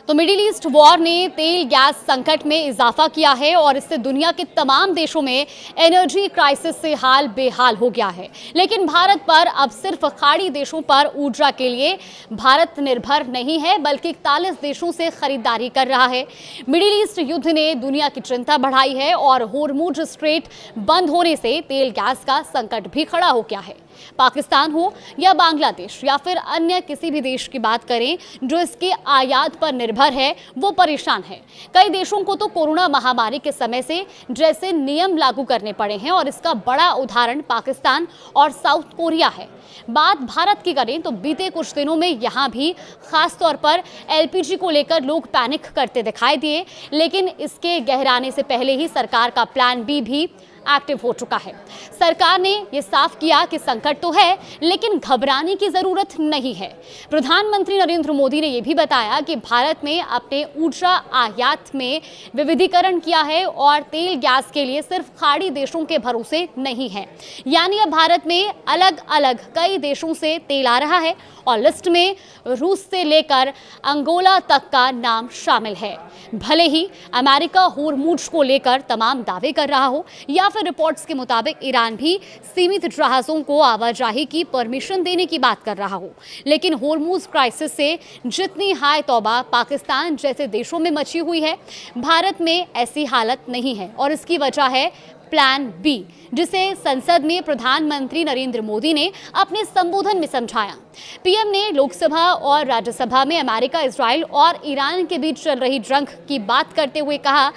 तो middle east war ने तेल गैस संकट में इजाफा किया है और इससे दुनिया के तमाम देशों में एनर्जी क्राइसिस से हाल बेहाल हो गया है। लेकिन भारत पर अब सिर्फ खाड़ी देशों पर ऊर्जा के लिए भारत निर्भर नहीं है, बल्कि 41 देशों से खरीदारी कर रहा है। मिडिल ईस्ट युद्ध ने दुनिया की चिंता बढ़ाई है और होर्मुज स्ट्रेट बंद होने से तेल गैस का संकट भी खड़ा हो गया है। पाकिस्तान हो या बांग्लादेश या फिर अन्य किसी भी देश की बात करें जो इसके आयात पर निर्भर है, वो परेशान है। कई देशों को तो कोरोना महामारी के समय से जैसे नियम लागू करने पड़े हैं और इसका बड़ा उदाहरण पाकिस्तान और साउथ कोरिया है। बात भारत की करें तो बीते कुछ दिनों में यहाँ भी खास तौर पर एलपीजी को लेकर लोग पैनिक करते दिखाई दिए, लेकिन इसके गहराने से पहले ही सरकार का प्लान बी भी एक्टिव हो चुका है। सरकार ने यह साफ किया कि संकट तो है, लेकिन घबराने की जरूरत नहीं है। प्रधानमंत्री नरेंद्र मोदी ने यह भी बताया कि भारत ने अपने ऊर्जा आयात में विविधीकरण किया है और तेल गैस के लिए सिर्फ खाड़ी देशों के भरोसे नहीं है। यानी अब भारत में अलग अलग कई देशों से तेल आ रहा है और लिस्ट में रूस से लेकर अंगोला तक का नाम शामिल है। भले ही अमेरिका होर्मुज को लेकर तमाम दावे कर रहा हो या फिर रिपोर्ट्स के मुताबिक ईरान भी सीमित जहाजों को आवाजाही की परमिशन देने की बात कर रहा हो, लेकिन होर्मुज क्राइसिस से जितनी हाय तौबा पाकिस्तान जैसे देशों में मची हुई है, भारत में ऐसी हालत नहीं है। और इसकी वजह है प्लान बी, जिसे संसद में प्रधानमंत्री नरेंद्र मोदी ने अपने संबोधन में समझाया। पीएम ने लोकसभा और राज्यसभा में अमेरिका, इजराइल और ईरान के बीच चल रही जंग की बात करते हुए कहा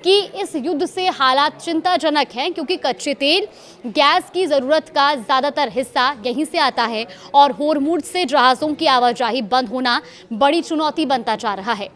कि इस युद्ध से हालात चिंताजनक हैं, क्योंकि कच्चे तेल गैस की ज़रूरत का ज़्यादातर हिस्सा यहीं से आता है और होर्मुज से जहाज़ों की आवाजाही बंद होना बड़ी चुनौती बनता जा रहा है।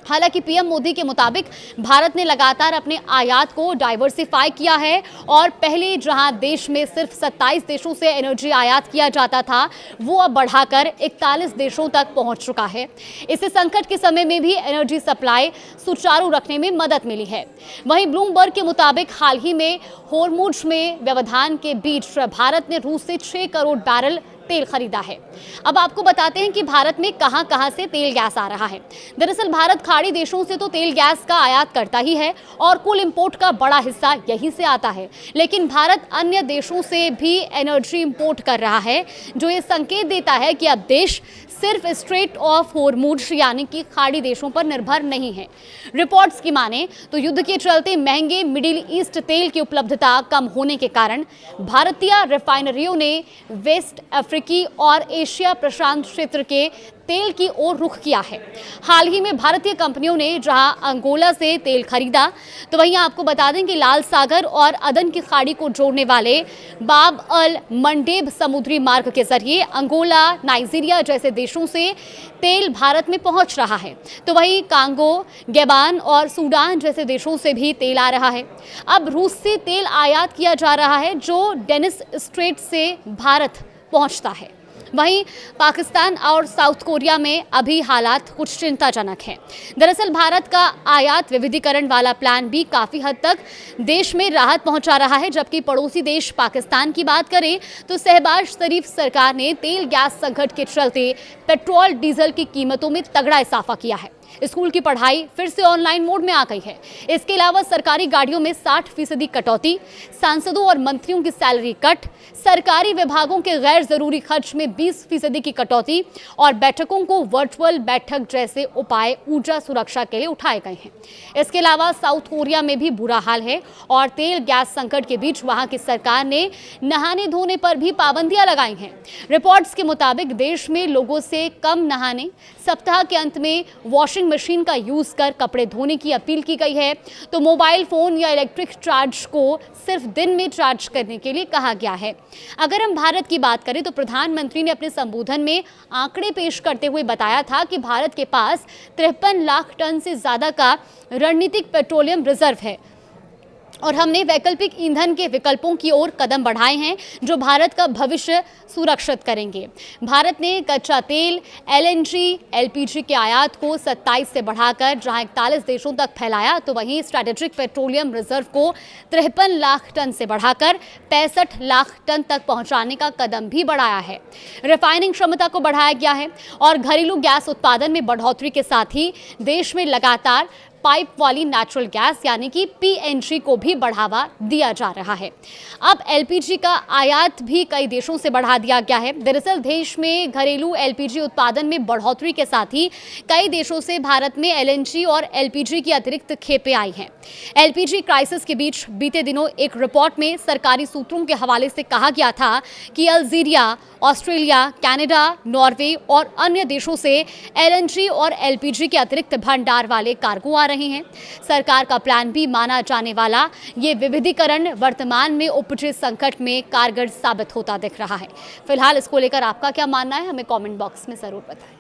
हालांकि पीएम मोदी के मुताबिक भारत ने लगातार अपने आयात को डाइवर्सिफाई किया है और पहले जहां देश में सिर्फ 27 देशों से एनर्जी आयात किया जाता था, वो अब बढ़ाकर 41 देशों तक पहुंच चुका है। इससे संकट के समय में भी एनर्जी सप्लाई सुचारू रखने में मदद मिली है। वहीं ब्लूमबर्ग के मुताबिक हाल ही में होर्मुज में व्यवधान के बीच भारत ने रूस से 6 करोड़ बैरल तेल खरीदा है। अब आपको बताते हैं कि भारत में कहां-कहां से तेल गैस आ रहा है। दरअसल भारत खाड़ी देशों से तो तेल गैस का आयात करता ही है और कुल इंपोर्ट का बड़ा हिस्सा यहीं से आता है, लेकिन भारत अन्य देशों से भी एनर्जी इंपोर्ट कर रहा है, जो ये संकेत देता है कि अब देश सिर्फ स्ट्रेट ऑफ होर्मुज यानी कि खाड़ी देशों पर निर्भर नहीं है। रिपोर्ट्स की माने तो युद्ध के चलते महंगे मिडिल ईस्ट तेल की उपलब्धता कम होने के कारण भारतीय रिफाइनरियों ने वेस्ट अफ्रीकी और एशिया प्रशांत क्षेत्र के तेल की ओर रुख किया है। हाल ही में भारतीय कंपनियों ने जहां अंगोला से तेल खरीदा, तो वहीं आपको बता दें कि लाल सागर और अदन की खाड़ी को जोड़ने वाले बाब अल मंडेब समुद्री मार्ग के जरिए अंगोला, नाइजीरिया जैसे देशों से तेल भारत में पहुंच रहा है। तो वहीं कांगो, गैबान और सूडान जैसे देशों से भी तेल आ रहा है। अब रूस से तेल आयात किया जा रहा है, जो डेनिस स्ट्रेट से भारत पहुंचता है। वहीं पाकिस्तान और साउथ कोरिया में अभी हालात कुछ चिंताजनक हैं। दरअसल भारत का आयात विविधीकरण वाला प्लान भी काफ़ी हद तक देश में राहत पहुंचा रहा है, जबकि पड़ोसी देश पाकिस्तान की बात करें तो शहबाज शरीफ सरकार ने तेल गैस संकट के चलते पेट्रोल डीजल की कीमतों में तगड़ा इजाफा किया है। स्कूल की पढ़ाई फिर से ऑनलाइन मोड में आ गई है। इसके अलावा सरकारी गाड़ियों में 60% कटौती, सांसदों और मंत्रियों की सैलरी कट, सरकारी विभागों के गैर जरूरी खर्च में 20% की कटौती और बैठकों को वर्चुअल बैठक जैसे उपाय ऊर्जा सुरक्षा के लिए उठाए गए हैं। इसके अलावा साउथ कोरिया में भी बुरा हाल है और तेल गैस संकट के बीच वहां की सरकार ने नहाने धोने पर भी पाबंदियां लगाई हैं। रिपोर्ट्स के मुताबिक देश में लोगों से कम नहाने, सप्ताह के अंत में वॉशिंग मशीन का यूज कर कपड़े धोने की अपील की गई है। तो मोबाइल फोन या इलेक्ट्रिक चार्ज को सिर्फ दिन में चार्ज करने के लिए कहा गया है। अगर हम भारत की बात करें तो प्रधानमंत्री ने अपने संबोधन में आंकड़े पेश करते हुए बताया था कि भारत के पास 53 लाख टन से ज्यादा का रणनीतिक पेट्रोलियम रिजर्व है और हमने वैकल्पिक ईंधन के विकल्पों की ओर कदम बढ़ाए हैं जो भारत का भविष्य सुरक्षित करेंगे। भारत ने कच्चा तेल, एलएनजी, एलपीजी के आयात को 27 से बढ़ाकर जहां 41 देशों तक फैलाया, तो वहीं स्ट्रैटेजिक पेट्रोलियम रिजर्व को 53 लाख टन से बढ़ाकर 65 लाख टन तक पहुंचाने का कदम भी बढ़ाया है। रिफाइनिंग क्षमता को बढ़ाया गया है और घरेलू गैस उत्पादन में बढ़ोतरी के साथ ही देश में लगातार पाइप वाली नेचुरल गैस यानी कि पीएनजी को भी बढ़ावा दिया जा रहा है। अब एलपीजी का आयात भी कई देशों से बढ़ा दिया गया है। दरअसल देश में घरेलू एलपीजी उत्पादन में बढ़ोतरी के साथ ही कई देशों से भारत में एलएनजी और एलपीजी की अतिरिक्त खेपें आई हैं। एलपीजी क्राइसिस के बीच बीते दिनों एक रिपोर्ट में सरकारी सूत्रों के हवाले से कहा गया था कि अल्जीरिया, ऑस्ट्रेलिया, कनाडा, नॉर्वे और अन्य देशों से एलएनजी और एलपीजी के अतिरिक्त भंडार वाले कार्गो आ रहे हैं। सरकार का प्लान भी माना जाने वाला ये विविधीकरण वर्तमान में उपजे संकट में कारगर साबित होता दिख रहा है। फिलहाल इसको लेकर आपका क्या मानना है, हमें कमेंट बॉक्स में जरूर बताएं।